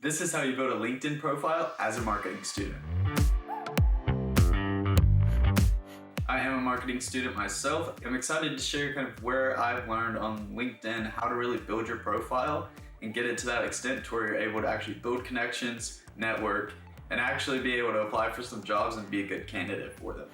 This is how you build a LinkedIn profile as a marketing student. I am a marketing student myself. I'm excited to share kind of where I've learned on LinkedIn how to really build your profile and get it to that extent to where you're able to actually build connections, network, and actually be able to apply for some jobs and be a good candidate for them.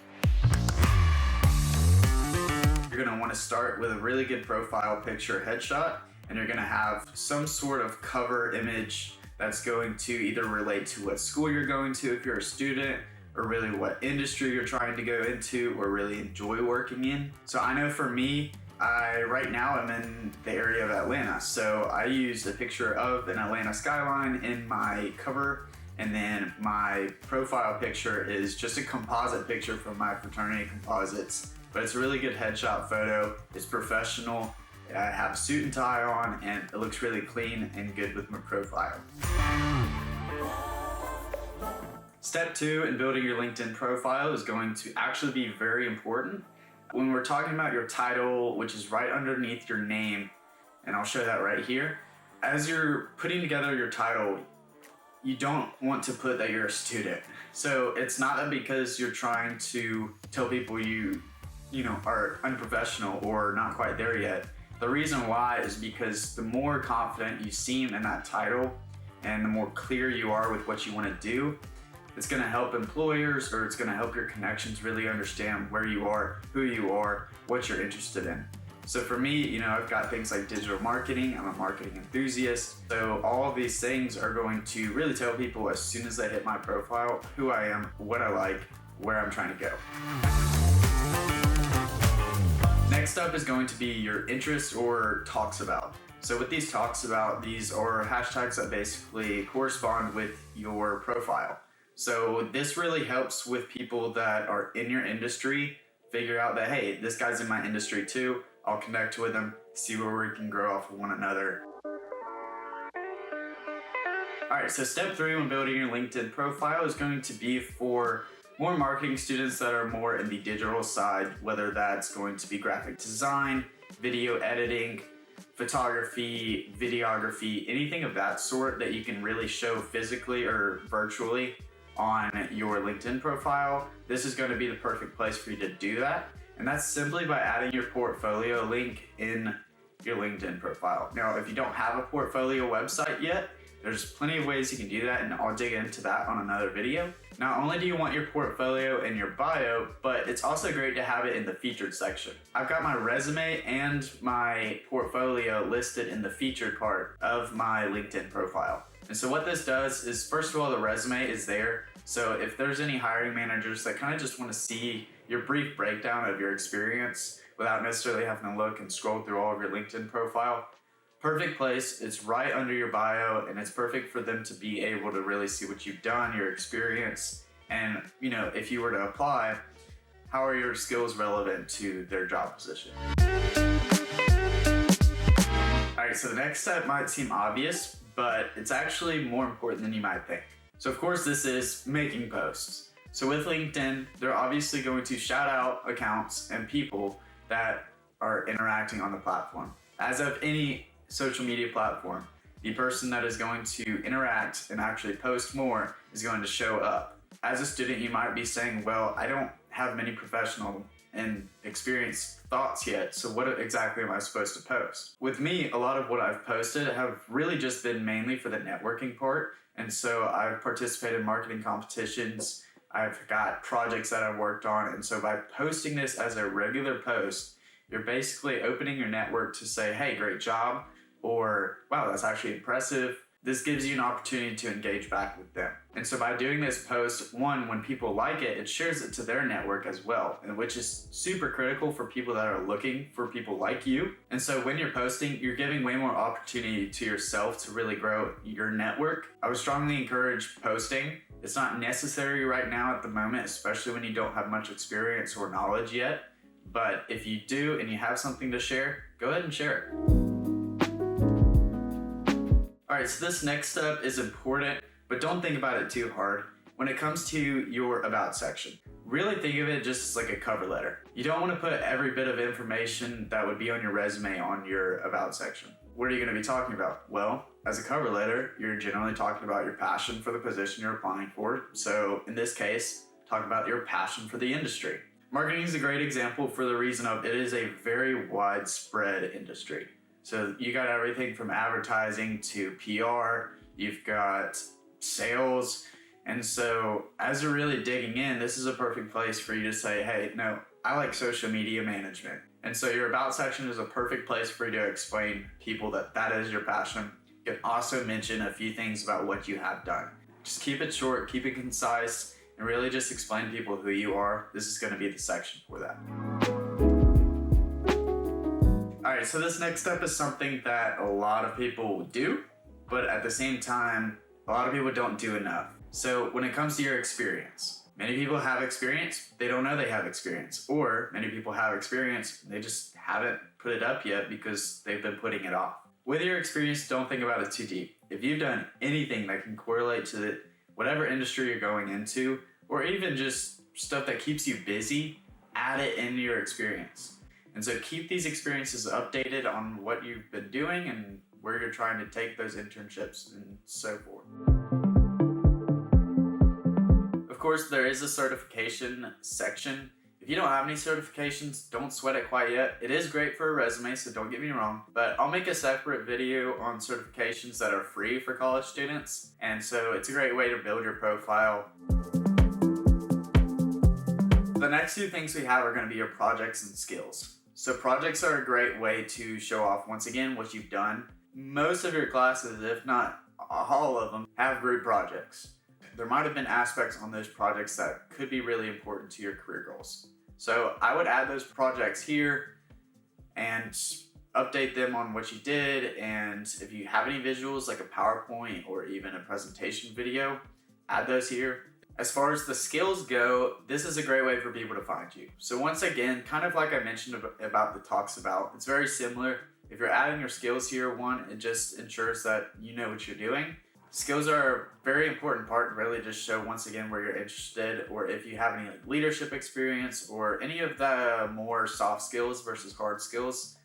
You're gonna wanna start with a really good profile picture headshot, and you're gonna have some sort of cover image that's going to either relate to what school you're going to if you're a student, or really what industry you're trying to go into or really enjoy working in. So I know for me, right now I'm in the area of Atlanta. So I used a picture of an Atlanta skyline in my cover, and then my profile picture is just a composite picture from my fraternity composites, but it's a really good headshot photo. It's professional. I have a suit and tie on, and it looks really clean and good with my profile. Step 2 in building your LinkedIn profile is going to actually be very important. When we're talking about your title, which is right underneath your name, and I'll show that right here, as you're putting together your title, you don't want to put that you're a student. So it's not that because you're trying to tell people you are unprofessional or not quite there yet. The reason why is because the more confident you seem in that title and the more clear you are with what you want to do, it's going to help employers, or it's going to help your connections really understand where you are, who you are, what you're interested in. So for me, I've got things like digital marketing. I'm a marketing enthusiast. So all of these things are going to really tell people as soon as they hit my profile who I am, what I like, where I'm trying to go. Next up is going to be your interests or talks about. So with these talks about, these are hashtags that basically correspond with your profile. So this really helps with people that are in your industry figure out that, hey, this guy's in my industry too. I'll connect with him, see where we can grow off of one another. All right, so step 3 when building your LinkedIn profile is going to be for more marketing students that are more in the digital side, whether that's going to be graphic design, video editing, photography, videography, anything of that sort that you can really show physically or virtually on your LinkedIn profile. This is going to be the perfect place for you to do that. And that's simply by adding your portfolio link in your LinkedIn profile. Now, if you don't have a portfolio website yet, there's plenty of ways you can do that, and I'll dig into that on another video. Not only do you want your portfolio in your bio, but it's also great to have it in the featured section. I've got my resume and my portfolio listed in the featured part of my LinkedIn profile. And so what this does is, first of all, the resume is there. So if there's any hiring managers that kind of just want to see your brief breakdown of your experience without necessarily having to look and scroll through all of your LinkedIn profile, perfect place. It's right under your bio, and it's perfect for them to be able to really see what you've done, your experience, and if you were to apply, how are your skills relevant to their job position? All right, so the next step might seem obvious, but it's actually more important than you might think. So of course, this is making posts. So with LinkedIn, they're obviously going to shout out accounts and people that are interacting on the platform. As of any social media platform, the person that is going to interact and actually post more is going to show up. As a student, you might be saying, well, I don't have many professional and experienced thoughts yet, so what exactly am I supposed to post? With me, a lot of what I've posted have really just been mainly for the networking part, and so I've participated in marketing competitions, I've got projects that I've worked on, and so by posting this as a regular post, you're basically opening your network to say, hey, great job, or wow, that's actually impressive. This gives you an opportunity to engage back with them. And so by doing this post, one, when people like it, it shares it to their network as well, and which is super critical for people that are looking for people like you. And so when you're posting, you're giving way more opportunity to yourself to really grow your network. I would strongly encourage posting. It's not necessary right now at the moment, especially when you don't have much experience or knowledge yet. But if you do and you have something to share, go ahead and share it. All right, so this next step is important, but don't think about it too hard. When it comes to your about section, really think of it just as like a cover letter. You don't want to put every bit of information that would be on your resume on your about section. what are you going to be talking about? Well, as a cover letter, you're generally talking about your passion for the position you're applying for. So in this case, talk about your passion for the industry. Marketing is a great example for the reason of it is a very widespread industry. So you got everything from advertising to PR, you've got sales. And so as you're really digging in, this is a perfect place for you to say, hey, no, I like social media management. And so your about section is a perfect place for you to explain people that that is your passion. You can also mention a few things about what you have done. Just keep it short, keep it concise, and really just explain to people who you are. This is going to be the section for that. All right, so this next step is something that a lot of people do, but at the same time, a lot of people don't do enough. So when it comes to your experience, many people have experience, they don't know they have experience. Or many people have experience, they just haven't put it up yet because they've been putting it off. With your experience, don't think about it too deep. If you've done anything that can correlate to whatever industry you're going into, or even just stuff that keeps you busy, add it into your experience. And so keep these experiences updated on what you've been doing and where you're trying to take those internships and so forth. Of course, there is a certification section. If you don't have any certifications, don't sweat it quite yet. It is great for a resume, so don't get me wrong, but I'll make a separate video on certifications that are free for college students. And so it's a great way to build your profile. The next two things we have are going to be your projects and skills. So projects are a great way to show off, once again, what you've done. Most of your classes, if not all of them, have group projects. There might have been aspects on those projects that could be really important to your career goals. So I would add those projects here and update them on what you did. And if you have any visuals like a PowerPoint or even a presentation video, add those here. As far as the skills go, this is a great way for people to find you. So once again, kind of like I mentioned about the talks about, it's very similar. If you're adding your skills here, one, it just ensures that you know what you're doing. Skills are a very important part, really just show once again where you're interested, or if you have any like leadership experience or any of the more soft skills versus hard skills.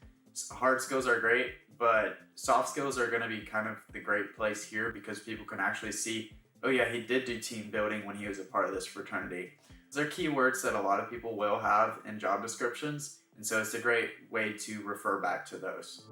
Hard skills are great, but soft skills are going to be kind of the great place here because people can actually see, oh yeah, he did do team building when he was a part of this fraternity. Those are keywords that a lot of people will have in job descriptions, and so it's a great way to refer back to those.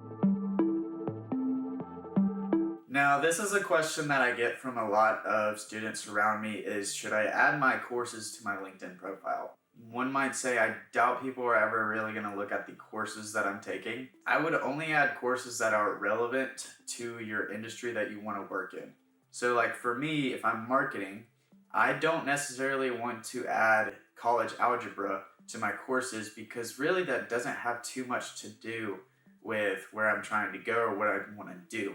Now, this is a question that I get from a lot of students around me is, should I add my courses to my LinkedIn profile? One might say, I doubt people are ever really going to look at the courses that I'm taking. I would only add courses that are relevant to your industry that you want to work in. So like for me, if I'm marketing, I don't necessarily want to add college algebra to my courses because really that doesn't have too much to do with where I'm trying to go or what I want to do.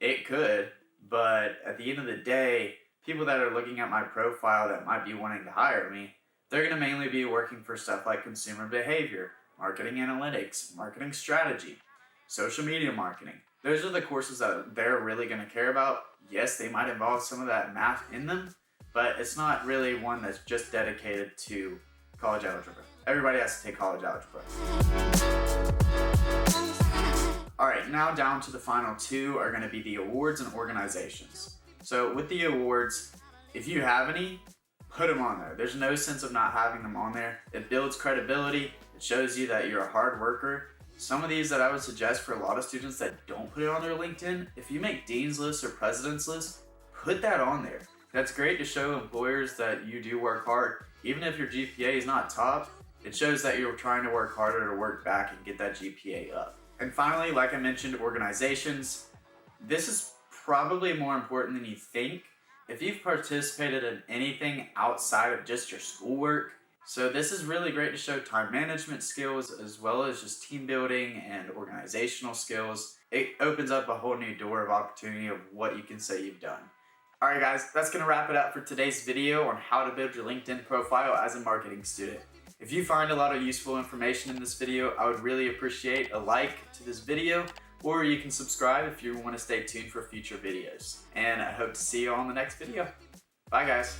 It could, but at the end of the day, people that are looking at my profile that might be wanting to hire me, they're going to mainly be working for stuff like consumer behavior, marketing analytics, marketing strategy, social media marketing. Those are the courses that they're really going to care about. Yes, they might involve some of that math in them, but it's not really one that's just dedicated to college algebra. Everybody has to take college algebra. All right, now down to the final two are going to be the awards and organizations. So with the awards, if you have any, put them on there. There's no sense of not having them on there. It builds credibility. It shows you that you're a hard worker. Some of these that I would suggest for a lot of students that don't put it on their LinkedIn, if you make Dean's List or President's List, put that on there. That's great to show employers that you do work hard. Even if your GPA is not top, it shows that you're trying to work harder to work back and get that GPA up. And finally, like I mentioned, organizations. This is probably more important than you think. If you've participated in anything outside of just your schoolwork, so this is really great to show time management skills as well as just team building and organizational skills. It opens up a whole new door of opportunity of what you can say you've done. All right, guys, that's going to wrap it up for today's video on how to build your LinkedIn profile as a marketing student. If you find a lot of useful information in this video, I would really appreciate a like to this video, or you can subscribe if you want to stay tuned for future videos. And I hope to see you on the next video. Bye, guys.